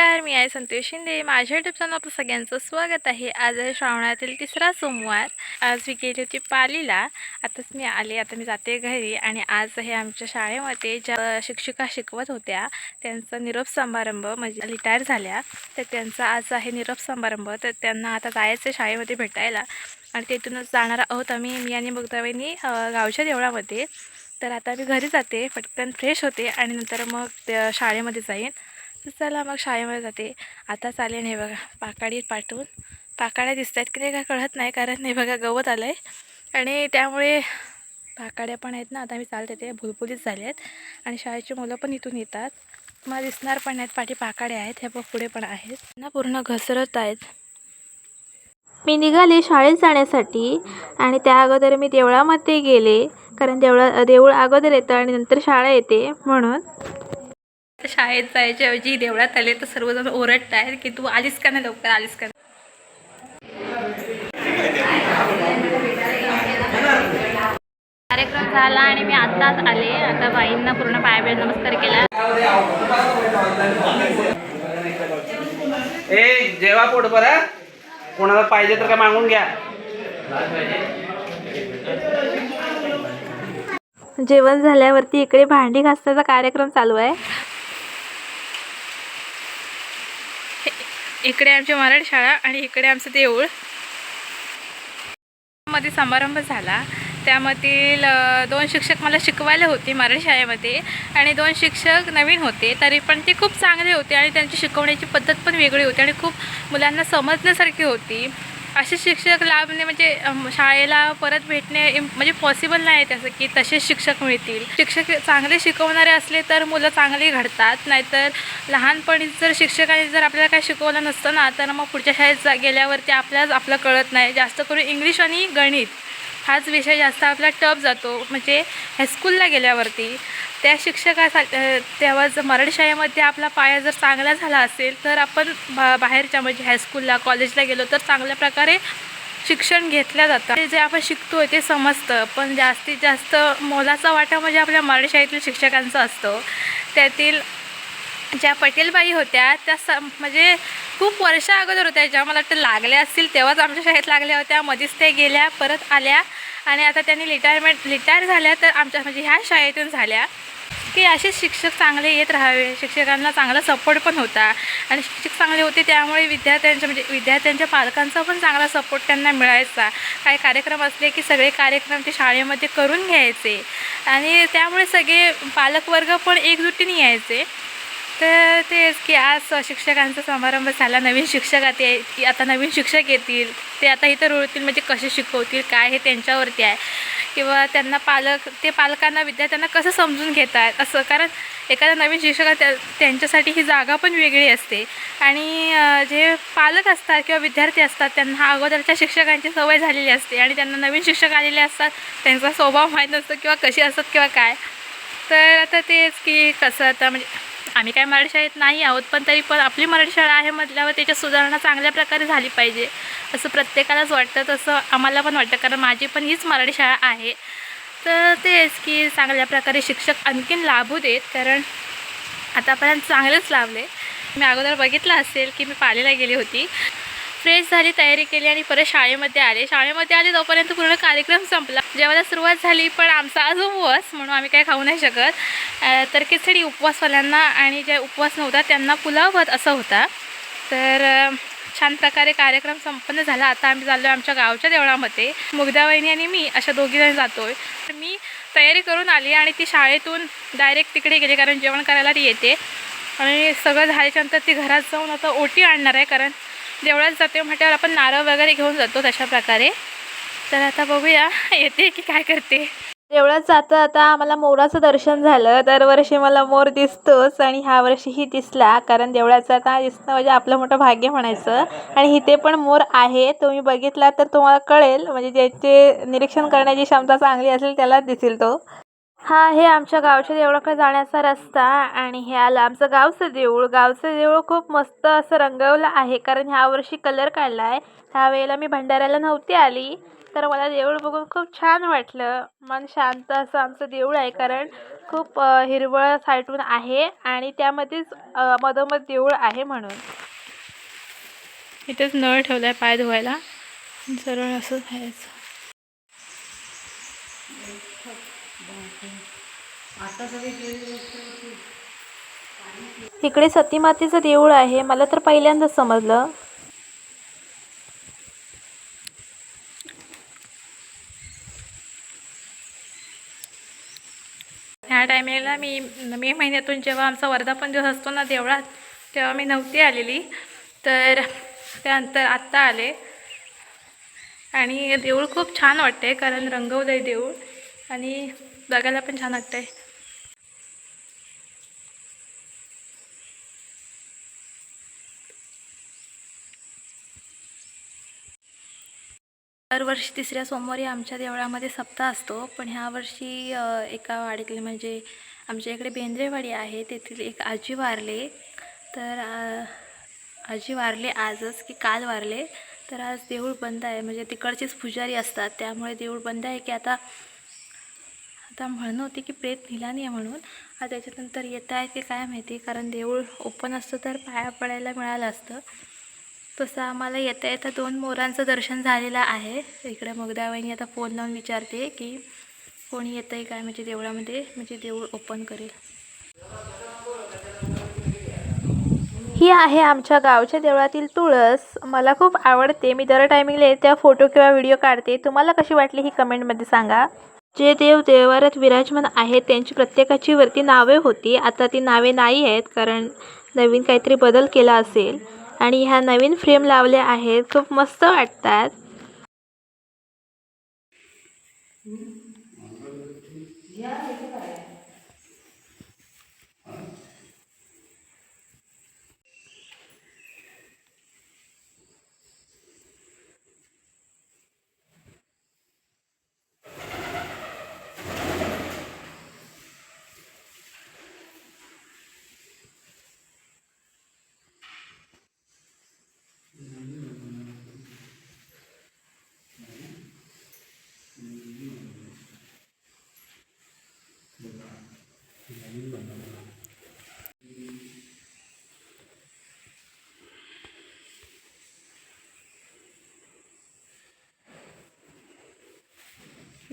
नमस्कार, मी आहे संतोष शिंदे. माझ्या यूट्यूब चॅनल आपलं सगळ्यांचं स्वागत आहे. आज आहे श्रावणातील 3रा सोमवार. आज मी गेली होती पालीला. आताच मी आले. आता मी जाते घरी. आणि आज हे आमच्या शाळेमध्ये ज्या शिक्षिका शिकवत होत्या त्यांचा निरोप समारंभ, म्हणजे रिटायर झाल्या, तर त्यांचा आज आहे निरोप समारंभ. तर त्यांना आता जायचं शाळेमध्ये भेटायला आणि तिथूनच जाणार आहोत मी आणि मुग्धाबाईंनी गावच्या देवळामध्ये. तर आता मी घरी जाते, पटकन फ्रेश होते आणि नंतर मग त्या शाळेमध्ये जाईन. तर चला मग शाळेमध्ये जाते. आता चालेल. हे बघा पाकाडी पाठवून पाकाड्या दिसत आहेत की नाही काय कळत नाही, कारण हे बघा गवत आलं आहे आणि त्यामुळे पाकाड्या पण आहेत ना. आता मी चालते ते भुलभुलीच झाले आहेत आणि शाळेची मुलं पण इथून येतात. मला दिसणार पण नाहीत, पाठी पाकाड्या आहेत, हे बघ पुढे पण आहेत ना, पूर्ण घसरत आहेत. मी निघाले शाळेत जाण्यासाठी आणि त्या अगोदर मी देवळामध्ये गेले, कारण देऊळ अगोदर येतं आणि नंतर शाळा येते म्हणून. शाळेत जायच्या ऐवजी देवळात आले तर सर्वजण ओरडत आहेत की तू आलीस का नाही, लवकर आलीस का. कार्यक्रम झाला आणि मी आत्ताच आले. आता बाईंना पूर्ण पायाभे नमस्कार केला. जेवा पोट बरं, कोणाला पाहिजे तर काय मागून घ्या. जेवण झाल्यावरती इकडे भांडी घासण्याचा कार्यक्रम चालू आहे. इकडे आमची मराठी शाळा आणि इकडे आमचं देऊळ. मध्ये समारंभ झाला, त्यामधील 2 शिक्षक मला शिकवायला होते मराठी शाळेमध्ये आणि 2 शिक्षक नवीन होते, तरी पण ते खूप चांगले होते आणि त्यांची शिकवण्याची पद्धत पण वेगळी होती आणि खूप मुलांना समजण्यासारखी होती. असे शिक्षक लाभणे म्हणजे शाळेला परत भेटणे म्हणजे पॉसिबल नाही त्याचं की तसेच शिक्षक मिळतील. शिक्षक चांगले शिकवणारे असले तर मुलं चांगली घडतात, नाहीतर लहानपणी जर शिक्षकांनी जर आपल्याला काय शिकवलं नसतं ना, तर मग पुढच्या शाळेत गेल्यावरती आपलं कळत नाही. जास्त करून इंग्लिश आणि गणित हाच विषय जास्त आपला टफ जातो. म्हणजे हायस्कूलला गेल्यावरती त्या शिक्षकासाठी तेव्हा जर मराठी शाळेमध्ये आपला पाया जर चांगला झाला असेल तर आपण बाहेरच्या म्हणजे हायस्कूलला कॉलेजला गेलो तर चांगल्या प्रकारे शिक्षण घेतलं जातं. जे आपण शिकतो ते समजतं, पण जास्तीत जास्त मोलाचा वाटा म्हणजे आपल्या मराठी शाळेतील शिक्षकांचा असतो. त्यातील ज्या पटेलबाई होत्या त्या म्हणजे खूप वर्षा अगोदर होत्या, ज्या मला वाटतं लागल्या असतील तेव्हाच आमच्या शाळेत लागल्या होत्या. मध्येच त्या गेल्या, परत आल्या आणि आता त्यांनी रिटायर झाल्या, तर आमच्या म्हणजे ह्या शाळेतून झाल्या. की असेच शिक्षक चांगले येत राहावे. शिक्षकांना चांगला सपोर्ट पण होता आणि शिक्षक चांगले होते त्यामुळे विद्यार्थ्यांच्या पालकांचा पण चांगला सपोर्ट त्यांना मिळायचा. काही कार्यक्रम असले की सगळे कार्यक्रम ते शाळेमध्ये करून घ्यायचे आणि त्यामुळे सगळे पालकवर्ग पण एकजुटीने यायचे. तर तेच की आज शिक्षकांचा समारंभ झाला. नवीन शिक्षक आता नवीन शिक्षक येतील, ते आता इथं रुळतील, म्हणजे कसे शिकवतील काय हे त्यांच्यावरती आहे, किंवा त्यांना पालकांना विद्यार्थ्यांना कसं समजून घेतात असं. कारण एखादा नवीन शिक्षक त्यांच्यासाठी ही जागा पण वेगळी असते आणि जे पालक असतात किंवा विद्यार्थी असतात त्यांना अगोदरच्या शिक्षकांची सवय झालेली असते आणि त्यांना नवीन शिक्षक आलेले असतात, त्यांचा स्वभाव माहीत नसतो किंवा कसे असतात किंवा काय. तर आता तेच की कसं आता म्हणजे आम्ही काय मराठी शाळेत नाही आहोत, पण तरी पण आपली मराठी शाळा आहे म्हटल्यावर त्याच्यात सुधारणा चांगल्या प्रकारे झाली पाहिजे असं प्रत्येकालाच वाटतं. तसं आम्हाला पण वाटतं, कारण माझी पण हीच मराठी शाळा आहे. तर तेच की चांगल्या प्रकारे शिक्षक आणखीन लाभू देत, कारण आतापर्यंत चांगलेच लाभले. मी अगोदर बघितलं असेल की मी पालीला गेली होती, फ्रेश झाली, तयारी केली आणि परत शाळेमध्ये आले तोपर्यंत पूर्ण कार्यक्रम संपला. जेवायला सुरुवात झाली, पण आमचा आज उपवास म्हणून आम्ही काही खाऊ नाही शकत. तर खिचडी उपवासवाल्यांना आणि ज्या उपवास नव्हता त्यांना पुलाव भात असा होता. तर छान प्रकारे कार्यक्रम संपन्न झाला. आता आम्ही चाललो आमच्या गावच्या देवळामध्ये. मुग्धाबाईंनी आणि मी अशा दोघीजण जातो आहे. तर मी तयारी करून आली आणि ती शाळेतून डायरेक्ट तिकडे गेली, कारण जेवण करायला ती येते आणि सगळं झाल्याच्यानंतर ती घरात जाऊन आता ओटी आणणार आहे, कारण देवळात जाते म्हटल्यावर आपण नारळ वगैरे घेऊन जातो तशा प्रकारे. तर आता बघूया येते की काय करते. देवळात जाता आता आम्हाला मोराचं दर्शन झालं. दरवर्षी मला मोर दिसतोच आणि ह्या वर्षीही दिसला, कारण देवळात जाता दिसणं म्हणजे आपलं मोठं भाग्य म्हणायचं. आणि इथे पण मोर आहे, तुम्ही बघितला तर तुम्हाला कळेल, म्हणजे ज्याचे निरीक्षण करण्याची क्षमता चांगली असेल त्यालाच दिसेल तो. हा हे आमच्या गावच्या देवळाकडे जाण्याचा रस्ता आणि हे आलं आमचं गावचं देऊळ खूप मस्त असं रंगवलं आहे, कारण ह्या वर्षी कलर काढला आहे. ह्या वेळेला मी भंडाऱ्याला नव्हती आली, तर मला देऊळ बघून खूप छान वाटलं. मन शांत असं आमचं देऊळ आहे, कारण खूप हिरवळ साईडून आहे आणि त्यामध्येच मधोमध देऊळ आहे म्हणून. इथेच नळ ठेवलाय पाय धुवायला, सरळ असं खायचं. इकडे सतीमातेचं देऊळ आहे, मला तर पहिल्यांदाच समजलं. ह्या टायमिंगला मी मे महिन्यातून जेव्हा आमचा वर्धापन दिवस असतो ना देवळात, तेव्हा मी नव्हती आलेली, तर त्यानंतर आत्ता आले. आणि देऊळ खूप छान वाटते, कारण रंगवलं आहे देऊळ आणि बघायला पण छान वाटतंय. दरवर्षी तिसऱ्या सोमवारी आमच्या देवळामध्ये सप्ताह असतो, पण ह्या वर्षी एका वाडीतले म्हणजे आमच्या इकडे बेंद्रेवाडी आहे, तेथील एक आजी वारले. तर आजी वारले आजच की काल वारले, तर आज देऊळ बंद आहे. म्हणजे तिकडचेच पुजारी असतात, त्यामुळे देऊळ बंद आहे. की आता म्हणणं होती की प्रेत नेला नाही आहे म्हणून. आता त्याच्यानंतर येत आहे की काय माहिती, कारण देऊळ ओपन असतं तर पाया पडायला मिळालं असतं. तसं आम्हाला येता येता 2 मोरांचं दर्शन झालेलं आहे. इकडे मगदाबाईंनी आता फोन लावून विचारते की कोणी येतं आहे काय, म्हणजे देवळामध्ये, म्हणजे देऊळ ओपन करेल. ही आहे आमच्या गावच्या देवळातील तुळस. मला खूप आवडते. मी दर टायमिंगला येत्या फोटो किंवा व्हिडिओ काढते. तुम्हाला कशी वाटली ही कमेंटमध्ये सांगा. जे देव देवाऱ्यात विराजमान आहेत त्यांची प्रत्येकाची वरती नावे होती. आता ती नावे नाही आहेत, कारण नवीन काहीतरी बदल केला असेल. आणि ह्या नवीन फ्रेम लावल्या आहेत, खूप मस्त वाटतात.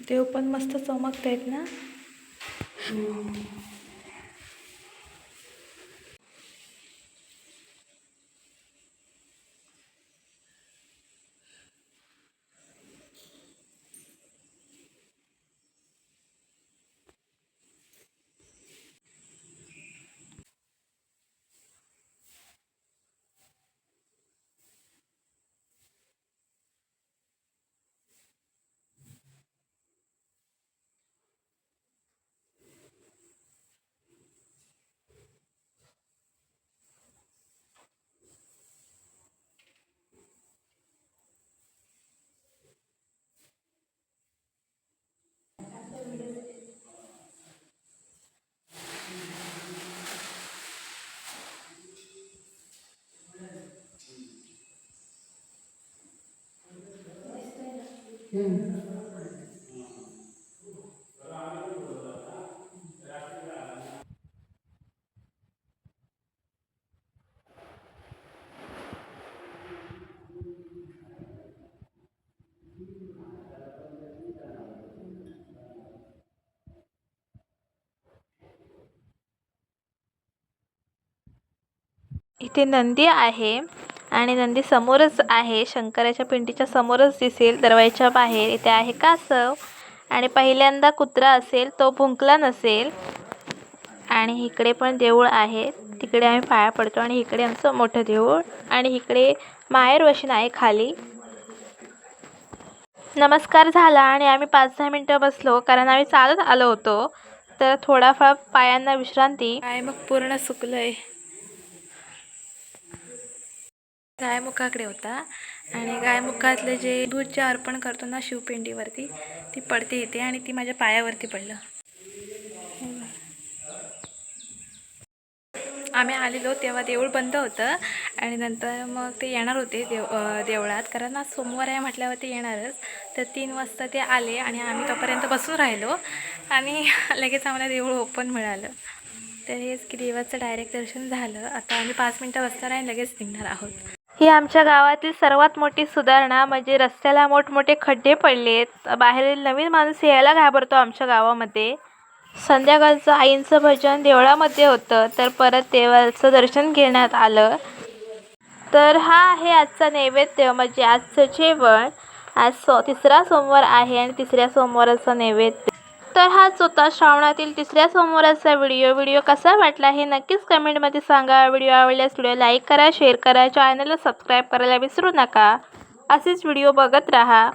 देव पण मस्त चमकत आहेत ना. इथे नंदी आहे आणि नंदी समोरच आहे, शंकराच्या पिंडीच्या समोरच दिसेल दरवाजाच्या बाहेर. इथे आहे कासव आणि पहिल्यांदा कुत्रा असेल, तो भुंकला नसेल. आणि इकडे पण देऊळ आहे, तिकडे आम्ही पाया पडतो. आणि इकडे आमचं मोठं देऊळ आणि इकडे माहेर वशीन आहे खाली. नमस्कार झाला आणि आम्ही 5-10 मिनटं बसलो, कारण आम्ही चालत आलो होतो. तर थोडाफार पायांना विश्रांती. काय मग पूर्ण सुकलंय. गायमुखाकडे होता आणि गायमुखातले जे दूध जे अर्पण करतो ना शिवपिंडीवरती, ती पडते इथे आणि ती माझ्या पायावरती पडलं. आम्ही आलेलो तेव्हा देऊळ बंद होतं आणि नंतर मग ते येणार होते देवळात, कारण आज सोमवार आहे म्हटल्यावर ते येणारच. तर 3 वाजता ते आले आणि आम्ही तोपर्यंत बसून राहिलो आणि लगेच आम्हाला देऊळ ओपन मिळालं. तर हेच की देवाचं डायरेक्ट दर्शन झालं. आता आम्ही 5 मिनटं बसणार आणि लगेच निघणार आहोत. ही आमच्या गावातील सर्वात मोठी सुधारणा म्हणजे रस्त्याला मोठमोठे खड्डे पडलेत. बाहेरील नवीन माणूस यायला घाबरतो आमच्या गावामध्ये. संध्याकाळचं आईंचं भजन देवळामध्ये होतं, तर परत देवाचं दर्शन घेण्यात आलं. तर हा आहे आजचा नैवेद्य, म्हणजे आजचं जेवण. आज तिसरा सोमवार आहे आणि तिसऱ्या सोमवाराचा नैवेद्य. तर हाच होता श्रावणातील तिसऱ्या सोमवाराचा व्हिडिओ कसा वाटला हे नक्कीच कमेंटमध्ये सांगा. व्हिडिओ आवडल्यास व्हिडिओ लाईक करा, शेअर करा, चॅनलला सबस्क्राईब करायला विसरू नका. असेच व्हिडिओ बघत राहा.